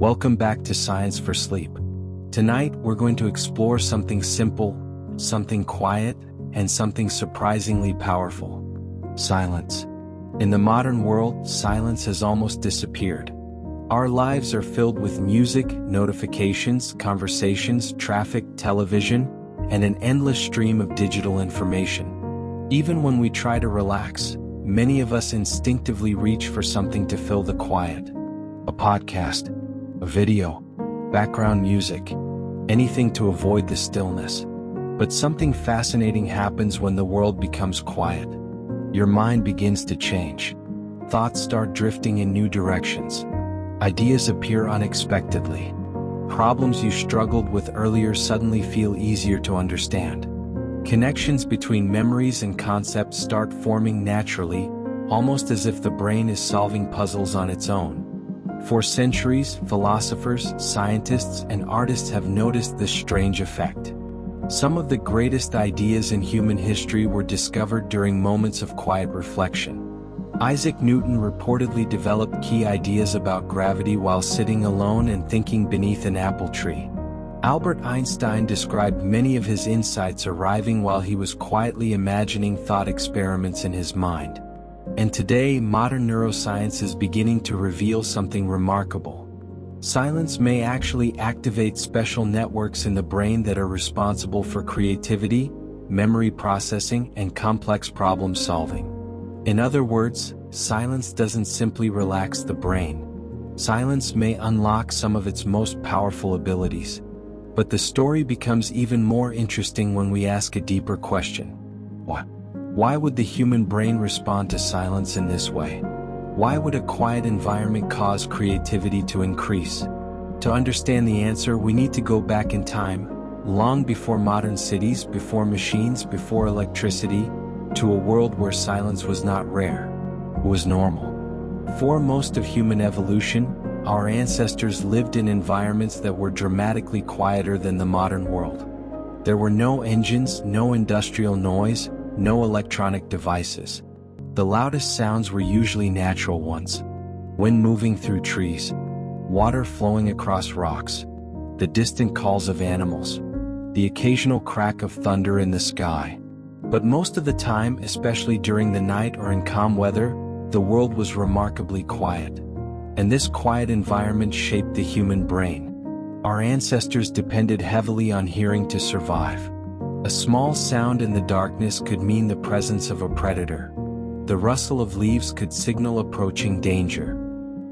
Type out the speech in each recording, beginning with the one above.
Welcome back to Science for Sleep. Tonight, we're going to explore something simple, something quiet, and something surprisingly powerful. Silence. In the modern world, silence has almost disappeared. Our lives are filled with music, notifications, conversations, traffic, television, and an endless stream of digital information. Even when we try to relax, many of us instinctively reach for something to fill the quiet. A podcast, a video, background music, anything to avoid the stillness. But something fascinating happens when the world becomes quiet. Your mind begins to change. Thoughts start drifting in new directions. Ideas appear unexpectedly. Problems you struggled with earlier suddenly feel easier to understand. Connections between memories and concepts start forming naturally, almost as if the brain is solving puzzles on its own. For centuries, philosophers, scientists, and artists have noticed this strange effect. Some of the greatest ideas in human history were discovered during moments of quiet reflection. Isaac Newton reportedly developed key ideas about gravity while sitting alone and thinking beneath an apple tree. Albert Einstein described many of his insights arriving while he was quietly imagining thought experiments in his mind. And today, modern neuroscience is beginning to reveal something remarkable. Silence may actually activate special networks in the brain that are responsible for creativity, memory processing, and complex problem solving. In other words, silence doesn't simply relax the brain. Silence may unlock some of its most powerful abilities. But the story becomes even more interesting when we ask a deeper question. Why would the human brain respond to silence in this way? Why would a quiet environment cause creativity to increase? To understand the answer, we need to go back in time, long before modern cities, before machines, before electricity, to a world where silence was not rare, it was normal. For most of human evolution, our ancestors lived in environments that were dramatically quieter than the modern world. There were no engines, no industrial noise, no electronic devices. The loudest sounds were usually natural ones. Wind moving through trees, water flowing across rocks, the distant calls of animals, the occasional crack of thunder in the sky. But most of the time, especially during the night or in calm weather, the world was remarkably quiet. And this quiet environment shaped the human brain. Our ancestors depended heavily on hearing to survive. A small sound in the darkness could mean the presence of a predator. The rustle of leaves could signal approaching danger.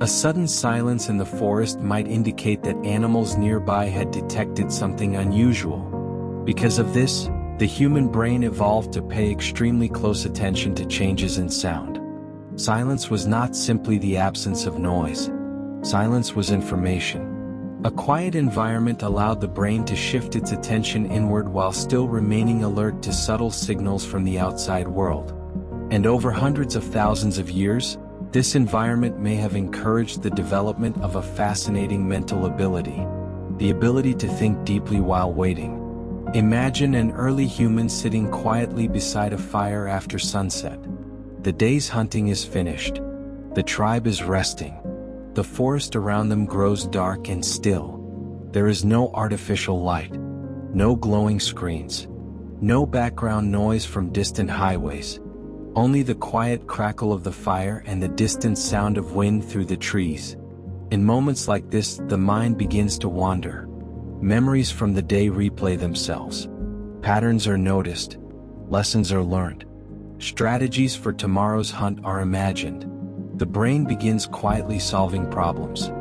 A sudden silence in the forest might indicate that animals nearby had detected something unusual. Because of this, the human brain evolved to pay extremely close attention to changes in sound. Silence was not simply the absence of noise. Silence was information. A quiet environment allowed the brain to shift its attention inward while still remaining alert to subtle signals from the outside world. And over hundreds of thousands of years, this environment may have encouraged the development of a fascinating mental ability: the ability to think deeply while waiting. Imagine an early human sitting quietly beside a fire after sunset. The day's hunting is finished. The tribe is resting. The forest around them grows dark and still. There is no artificial light, no glowing screens, no background noise from distant highways. Only the quiet crackle of the fire and the distant sound of wind through the trees. In moments like this, the mind begins to wander. Memories from the day replay themselves. Patterns are noticed. Lessons are learned. Strategies for tomorrow's hunt are imagined. The brain begins quietly solving problems.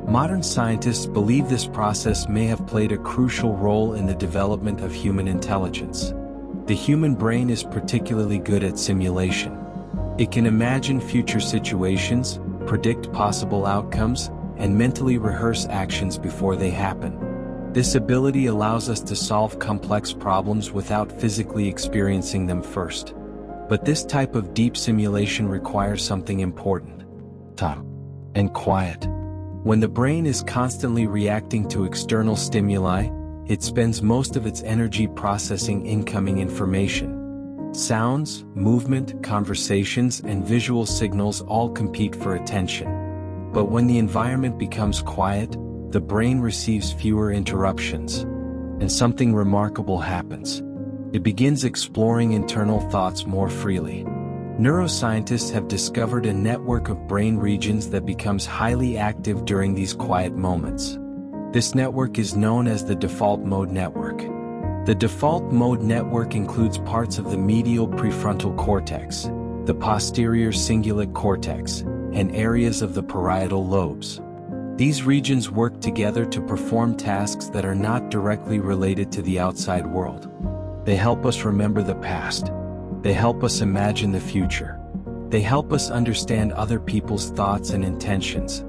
Modern scientists believe this process may have played a crucial role in the development of human intelligence. The human brain is particularly good at simulation. It can imagine future situations, predict possible outcomes, and mentally rehearse actions before they happen. This ability allows us to solve complex problems without physically experiencing them first. But this type of deep simulation requires something important: time and quiet. When the brain is constantly reacting to external stimuli, it spends most of its energy processing incoming information. Sounds, movement, conversations, and visual signals all compete for attention. But when the environment becomes quiet, the brain receives fewer interruptions. And something remarkable happens. It begins exploring internal thoughts more freely. Neuroscientists have discovered a network of brain regions that becomes highly active during these quiet moments. This network is known as the default mode network. The default mode network includes parts of the medial prefrontal cortex, the posterior cingulate cortex, and areas of the parietal lobes. These regions work together to perform tasks that are not directly related to the outside world. They help us remember the past. They help us imagine the future. They help us understand other people's thoughts and intentions.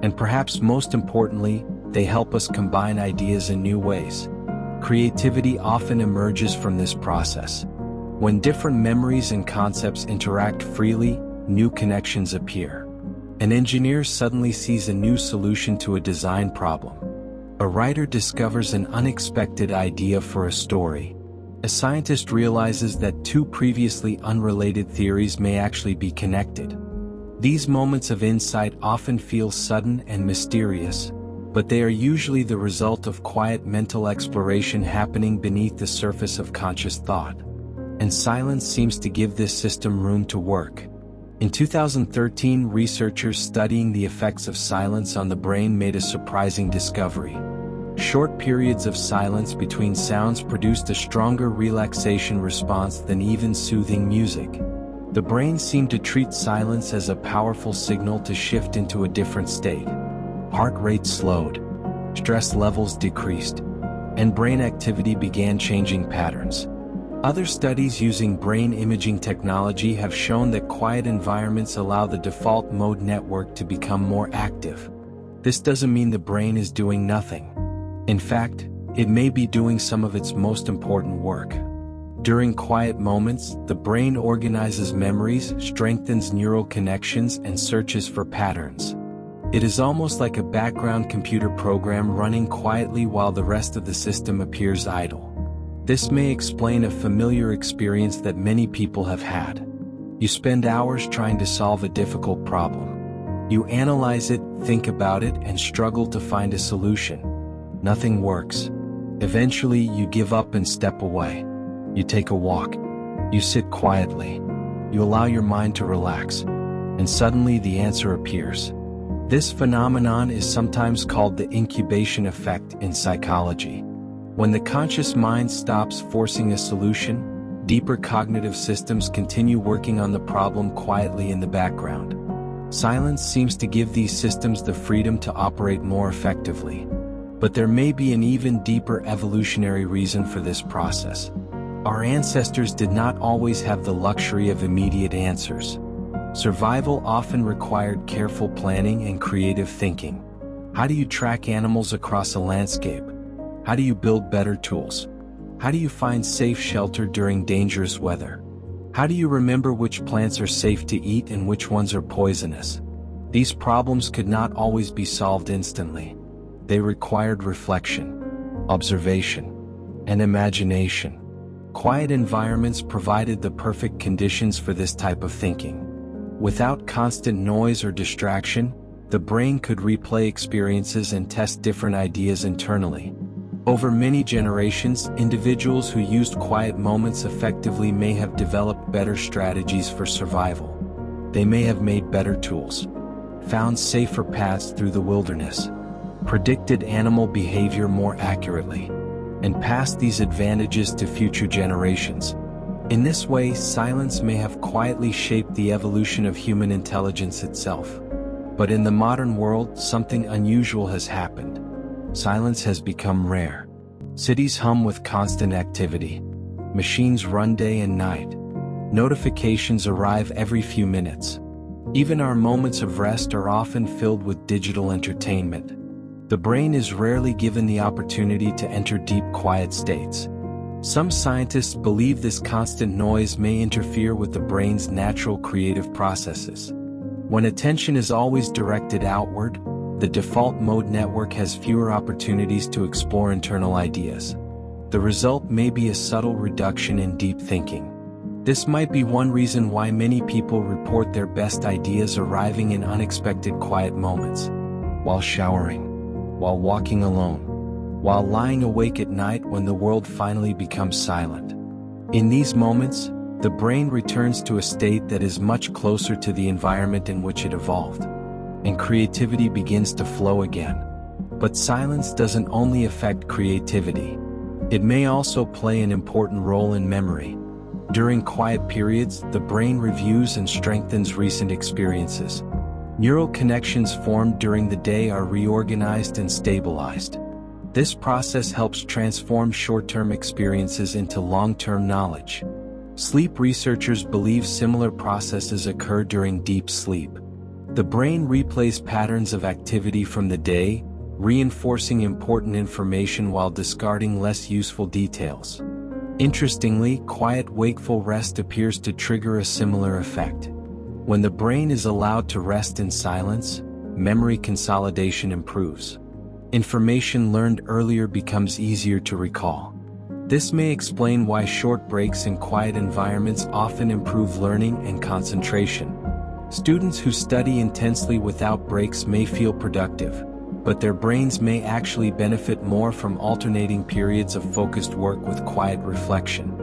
And perhaps most importantly, they help us combine ideas in new ways. Creativity often emerges from this process. When different memories and concepts interact freely, new connections appear. An engineer suddenly sees a new solution to a design problem. A writer discovers an unexpected idea for a story. A scientist realizes that two previously unrelated theories may actually be connected. These moments of insight often feel sudden and mysterious, but they are usually the result of quiet mental exploration happening beneath the surface of conscious thought. And silence seems to give this system room to work. In 2013, researchers studying the effects of silence on the brain made a surprising discovery. Short periods of silence between sounds produced a stronger relaxation response than even soothing music. The brain seemed to treat silence as a powerful signal to shift into a different state. Heart rate slowed, stress levels decreased, and brain activity began changing patterns. Other studies using brain imaging technology have shown that quiet environments allow the default mode network to become more active. This doesn't mean the brain is doing nothing. In fact, it may be doing some of its most important work. During quiet moments, the brain organizes memories, strengthens neural connections, and searches for patterns. It is almost like a background computer program running quietly while the rest of the system appears idle. This may explain a familiar experience that many people have had. You spend hours trying to solve a difficult problem. You analyze it, think about it, and struggle to find a solution. Nothing works. Eventually, you give up and step away. You take a walk. You sit quietly. You allow your mind to relax. And suddenly the answer appears. This phenomenon is sometimes called the incubation effect in psychology. When the conscious mind stops forcing a solution, deeper cognitive systems continue working on the problem quietly in the background. Silence seems to give these systems the freedom to operate more effectively. But there may be an even deeper evolutionary reason for this process. Our ancestors did not always have the luxury of immediate answers. Survival often required careful planning and creative thinking. How do you track animals across a landscape? How do you build better tools? How do you find safe shelter during dangerous weather? How do you remember which plants are safe to eat and which ones are poisonous? These problems could not always be solved instantly. They required reflection, observation, and imagination. Quiet environments provided the perfect conditions for this type of thinking. Without constant noise or distraction, the brain could replay experiences and test different ideas internally. Over many generations, individuals who used quiet moments effectively may have developed better strategies for survival. They may have made better tools, found safer paths through the wilderness, predicted animal behavior more accurately, and passed these advantages to future generations. In this way, silence may have quietly shaped the evolution of human intelligence itself. But in the modern world, something unusual has happened. Silence has become rare. Cities hum with constant activity. Machines run day and night. Notifications arrive every few minutes. Even our moments of rest are often filled with digital entertainment. The brain is rarely given the opportunity to enter deep, quiet states. Some scientists believe this constant noise may interfere with the brain's natural creative processes. When attention is always directed outward, the default mode network has fewer opportunities to explore internal ideas. The result may be a subtle reduction in deep thinking. This might be one reason why many people report their best ideas arriving in unexpected quiet moments. While showering, while walking alone, while lying awake at night when the world finally becomes silent. In these moments, the brain returns to a state that is much closer to the environment in which it evolved, and creativity begins to flow again. But silence doesn't only affect creativity. It may also play an important role in memory. During quiet periods, the brain reviews and strengthens recent experiences. Neural connections formed during the day are reorganized and stabilized. This process helps transform short-term experiences into long-term knowledge. Sleep researchers believe similar processes occur during deep sleep. The brain replays patterns of activity from the day, reinforcing important information while discarding less useful details. Interestingly, quiet wakeful rest appears to trigger a similar effect. When the brain is allowed to rest in silence, memory consolidation improves. Information learned earlier becomes easier to recall. This may explain why short breaks in quiet environments often improve learning and concentration. Students who study intensely without breaks may feel productive, but their brains may actually benefit more from alternating periods of focused work with quiet reflection.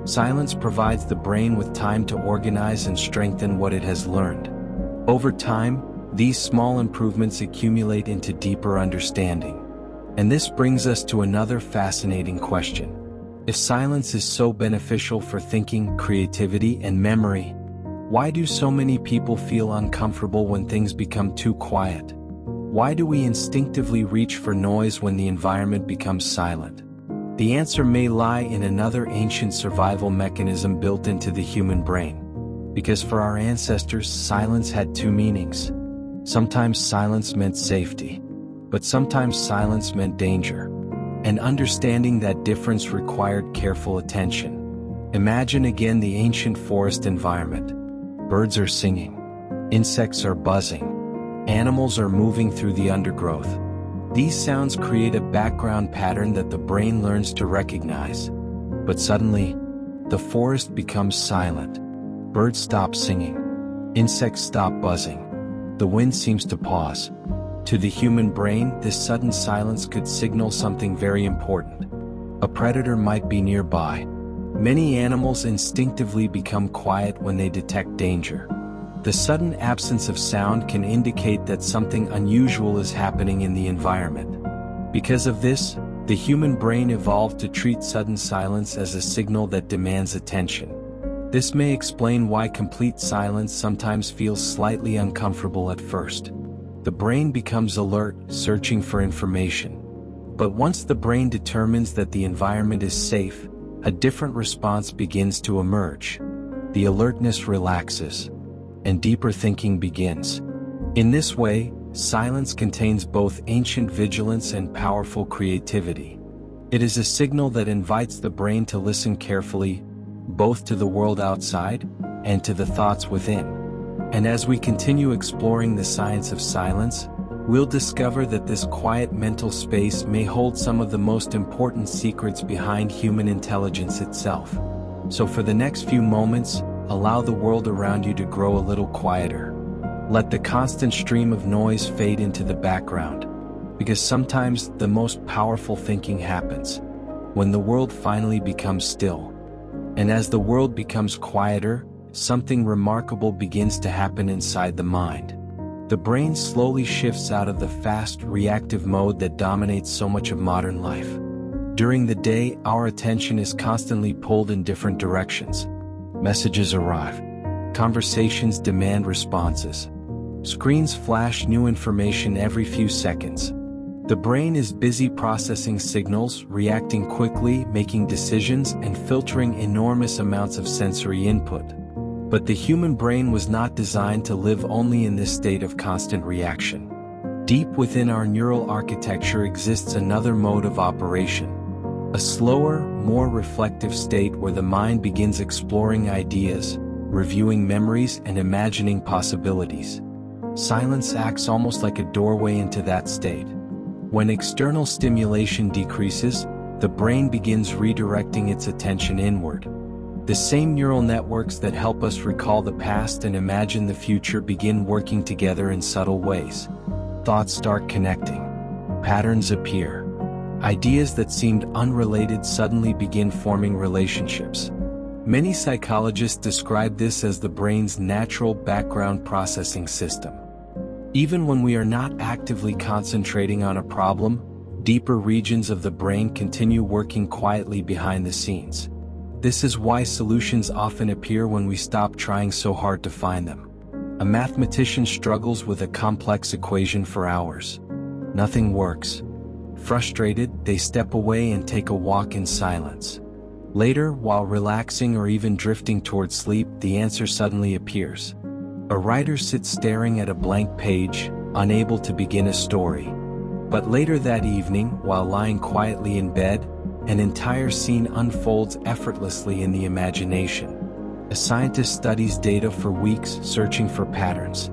Silence provides the brain with time to organize and strengthen what it has learned. Over time, these small improvements accumulate into deeper understanding. And this brings us to another fascinating question. If silence is so beneficial for thinking, creativity, and memory, why do so many people feel uncomfortable when things become too quiet? Why do we instinctively reach for noise when the environment becomes silent? The answer may lie in another ancient survival mechanism built into the human brain. Because for our ancestors, silence had two meanings. Sometimes silence meant safety, but sometimes silence meant danger. And understanding that difference required careful attention. Imagine again the ancient forest environment. Birds are singing. Insects are buzzing. Animals are moving through the undergrowth. These sounds create a background pattern that the brain learns to recognize. But suddenly, the forest becomes silent. Birds stop singing. Insects stop buzzing. The wind seems to pause. To the human brain, this sudden silence could signal something very important. A predator might be nearby. Many animals instinctively become quiet when they detect danger. The sudden absence of sound can indicate that something unusual is happening in the environment. Because of this, the human brain evolved to treat sudden silence as a signal that demands attention. This may explain why complete silence sometimes feels slightly uncomfortable at first. The brain becomes alert, searching for information. But once the brain determines that the environment is safe, a different response begins to emerge. The alertness relaxes, and deeper thinking begins. In this way, silence contains both ancient vigilance and powerful creativity. It is a signal that invites the brain to listen carefully, both to the world outside and to the thoughts within. And as we continue exploring the science of silence, we'll discover that this quiet mental space may hold some of the most important secrets behind human intelligence itself. So for the next few moments, allow the world around you to grow a little quieter. Let the constant stream of noise fade into the background, because sometimes the most powerful thinking happens when the world finally becomes still. And as the world becomes quieter, something remarkable begins to happen inside the mind. The brain slowly shifts out of the fast, reactive mode that dominates so much of modern life. During the day, our attention is constantly pulled in different directions. Messages arrive. Conversations demand responses. Screens flash new information every few seconds. The brain is busy processing signals, reacting quickly, making decisions, and filtering enormous amounts of sensory input. But the human brain was not designed to live only in this state of constant reaction. Deep within our neural architecture exists another mode of operation. A slower, more reflective state where the mind begins exploring ideas, reviewing memories, and imagining possibilities. Silence acts almost like a doorway into that state. When external stimulation decreases, the brain begins redirecting its attention inward. The same neural networks that help us recall the past and imagine the future begin working together in subtle ways. Thoughts start connecting. Patterns appear. Ideas that seemed unrelated suddenly begin forming relationships. Many psychologists describe this as the brain's natural background processing system. Even when we are not actively concentrating on a problem, deeper regions of the brain continue working quietly behind the scenes. This is why solutions often appear when we stop trying so hard to find them. A mathematician struggles with a complex equation for hours. Nothing works. Frustrated, they step away and take a walk in silence. Later, while relaxing or even drifting towards sleep, the answer suddenly appears. A writer sits staring at a blank page, unable to begin a story. But later that evening, while lying quietly in bed, an entire scene unfolds effortlessly in the imagination. A scientist studies data for weeks, searching for patterns.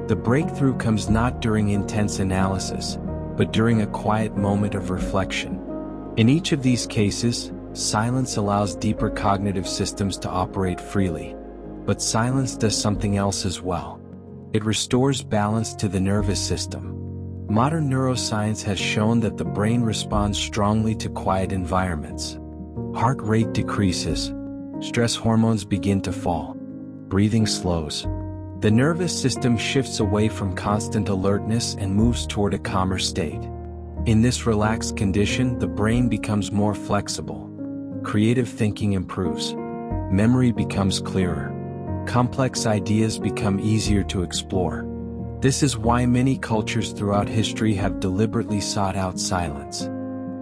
The breakthrough comes not during intense analysis, but during a quiet moment of reflection. In each of these cases, silence allows deeper cognitive systems to operate freely. But silence does something else as well. It restores balance to the nervous system. Modern neuroscience has shown that the brain responds strongly to quiet environments. Heart rate decreases. Stress hormones begin to fall. Breathing slows. The nervous system shifts away from constant alertness and moves toward a calmer state. In this relaxed condition, the brain becomes more flexible. Creative thinking improves. Memory becomes clearer. Complex ideas become easier to explore. This is why many cultures throughout history have deliberately sought out silence.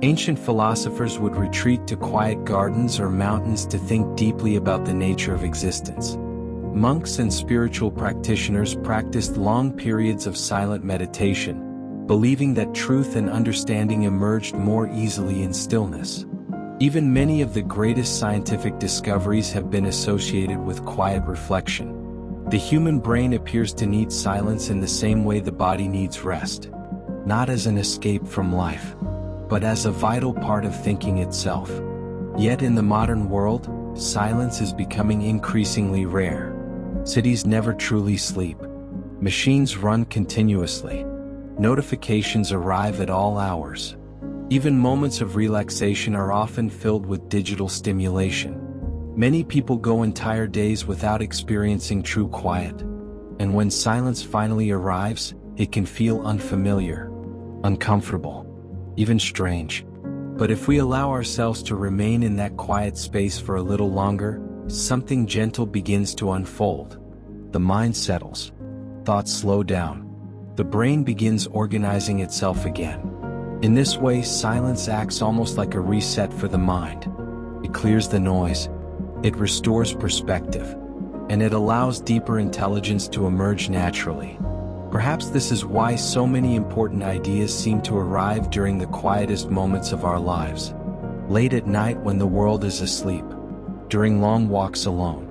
Ancient philosophers would retreat to quiet gardens or mountains to think deeply about the nature of existence. Monks and spiritual practitioners practiced long periods of silent meditation, believing that truth and understanding emerged more easily in stillness. Even many of the greatest scientific discoveries have been associated with quiet reflection. The human brain appears to need silence in the same way the body needs rest, not as an escape from life, but as a vital part of thinking itself. Yet in the modern world, silence is becoming increasingly rare. Cities never truly sleep. Machines run continuously. Notifications arrive at all hours. Even moments of relaxation are often filled with digital stimulation. Many people go entire days without experiencing true quiet. And when silence finally arrives, it can feel unfamiliar, uncomfortable, even strange. But if we allow ourselves to remain in that quiet space for a little longer, something gentle begins to unfold. The mind settles. Thoughts slow down. The brain begins organizing itself again. In this way, silence acts almost like a reset for the mind. It clears the noise. It restores perspective. And it allows deeper intelligence to emerge naturally. Perhaps this is why so many important ideas seem to arrive during the quietest moments of our lives. Late at night when the world is asleep. During long walks alone.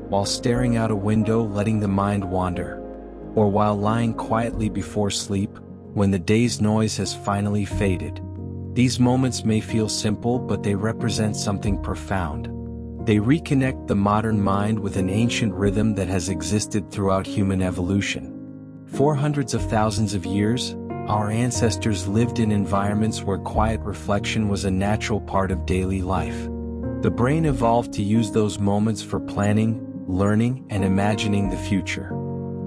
While staring out a window letting the mind wander. Or while lying quietly before sleep, when the day's noise has finally faded. These moments may feel simple, but they represent something profound. They reconnect the modern mind with an ancient rhythm that has existed throughout human evolution. For hundreds of thousands of years, our ancestors lived in environments where quiet reflection was a natural part of daily life. The brain evolved to use those moments for planning, learning, and imagining the future.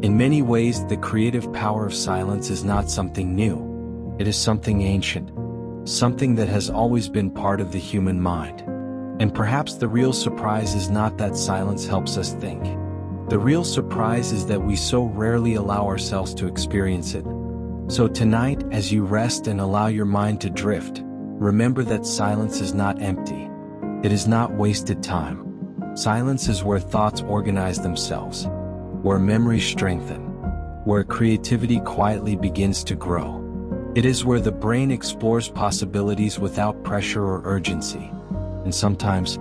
In many ways, the creative power of silence is not something new. It is something ancient, something that has always been part of the human mind. And perhaps the real surprise is not that silence helps us think. The real surprise is that we so rarely allow ourselves to experience it. So tonight, as you rest and allow your mind to drift, remember that silence is not empty. It is not wasted time. Silence is where thoughts organize themselves, where memories strengthen, where creativity quietly begins to grow. It is where the brain explores possibilities without pressure or urgency. And sometimes,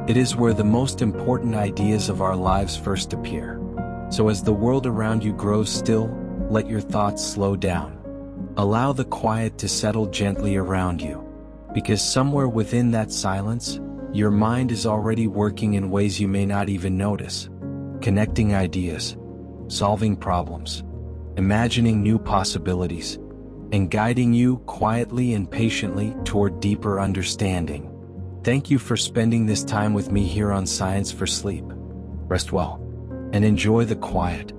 it is where the most important ideas of our lives first appear. So as the world around you grows still, let your thoughts slow down. Allow the quiet to settle gently around you. Because somewhere within that silence, your mind is already working in ways you may not even notice. Connecting ideas, solving problems, imagining new possibilities, and guiding you quietly and patiently toward deeper understanding. Thank you for spending this time with me here on Science for Sleep. Rest well and enjoy the quiet,